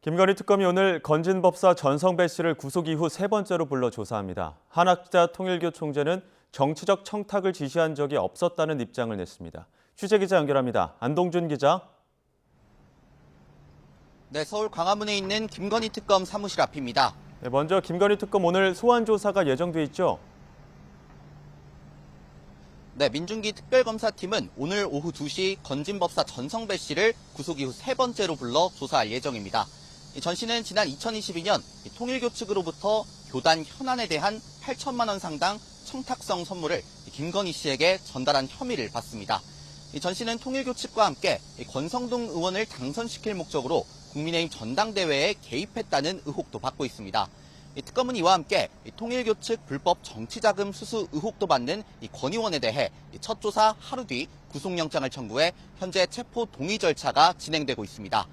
김건희 특검이 오늘 건진법사 전성배 씨를 구속 이후 세 번째로 불러 조사합니다. 한학자 통일교 총재는 정치적 청탁을 지시한 적이 없었다는 입장을 냈습니다. 취재기자 연결합니다. 안동준 기자. 네, 서울 광화문에 있는 김건희 특검 사무실 앞입니다. 네, 먼저 김건희 특검 오늘 소환 조사가 예정돼 있죠? 네, 민중기 특별검사팀은 오늘 오후 2시 건진법사 전성배 씨를 구속 이후 세 번째로 불러 조사할 예정입니다. 전 씨는 지난 2022년 통일교 측으로부터 교단 현안에 대한 8천만 원 상당 청탁성 선물을 김건희 씨에게 전달한 혐의를 받습니다. 전 씨는 통일교 측과 함께 권성동 의원을 당선시킬 목적으로 국민의힘 전당대회에 개입했다는 의혹도 받고 있습니다. 특검은 이와 함께 통일교 측 불법 정치자금 수수 의혹도 받는 권 의원에 대해 첫 조사 하루 뒤 구속영장을 청구해 현재 체포 동의 절차가 진행되고 있습니다.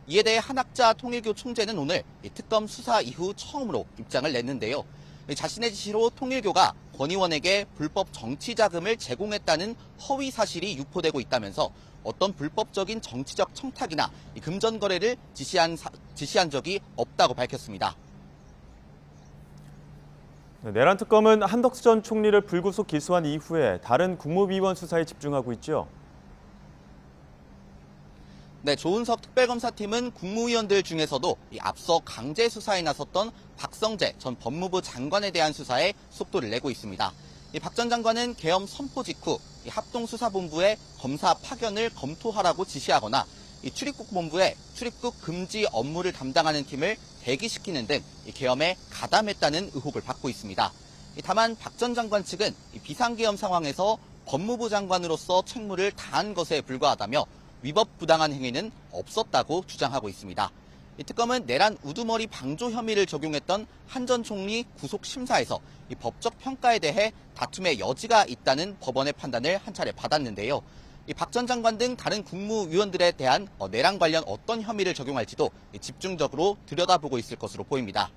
이에 대해 한학자 통일교 총재는 오늘 특검 수사 이후 처음으로 입장을 냈는데요. 자신의 지시로 통일교가 권 의원에게 불법 정치자금을 제공했다는 허위 사실이 유포되고 있다면서 어떤 불법적인 정치적 청탁이나 금전 거래를 지시한 적이 없다고 밝혔습니다. 내란 특검은 한덕수 전 총리를 불구속 기소한 이후에 다른 국무위원 수사에 집중하고 있죠? 네, 조은석 특별검사팀은 국무위원들 중에서도 앞서 강제 수사에 나섰던 박성재 전 법무부 장관에 대한 수사에 속도를 내고 있습니다. 박 전 장관은 계엄 선포 직후 합동수사본부에 검사 파견을 검토하라고 지시하거나 출입국 본부에 출입국 금지 업무를 담당하는 팀을 대기시키는 등 계엄에 가담했다는 의혹을 받고 있습니다. 다만 박 전 장관 측은 비상계엄 상황에서 법무부 장관으로서 책무를 다한 것에 불과하다며 위법 부당한 행위는 없었다고 주장하고 있습니다. 특검은 내란 우두머리 방조 혐의를 적용했던 한 전 총리 구속 심사에서 법적 평가에 대해 다툼의 여지가 있다는 법원의 판단을 한 차례 받았는데요. 박 전 장관 등 다른 국무위원들에 대한 내란 관련 어떤 혐의를 적용할지도 집중적으로 들여다보고 있을 것으로 보입니다.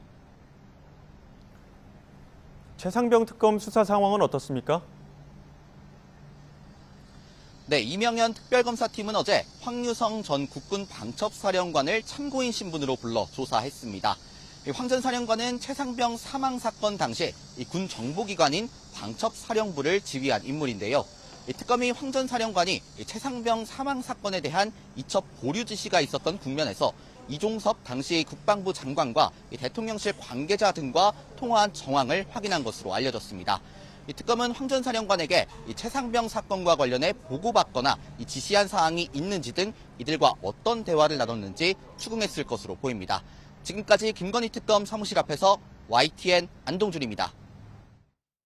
최상병 특검 수사 상황은 어떻습니까? 네, 이명현 특별검사팀은 어제 황유성 전 국군 방첩사령관을 참고인 신분으로 불러 조사했습니다. 황 전 사령관은 최상병 사망 사건 당시 군 정보기관인 방첩사령부를 지휘한 인물인데요. 특검이 황 전 사령관이 최상병 사망 사건에 대한 이첩 보류 지시가 있었던 국면에서 이종섭 당시 국방부 장관과 대통령실 관계자 등과 통화한 정황을 확인한 것으로 알려졌습니다. 특검은 황 전 사령관에게 최상병 사건과 관련해 보고받거나 지시한 사항이 있는지 등 이들과 어떤 대화를 나눴는지 추궁했을 것으로 보입니다. 지금까지 김건희 특검 사무실 앞에서 YTN 안동준입니다.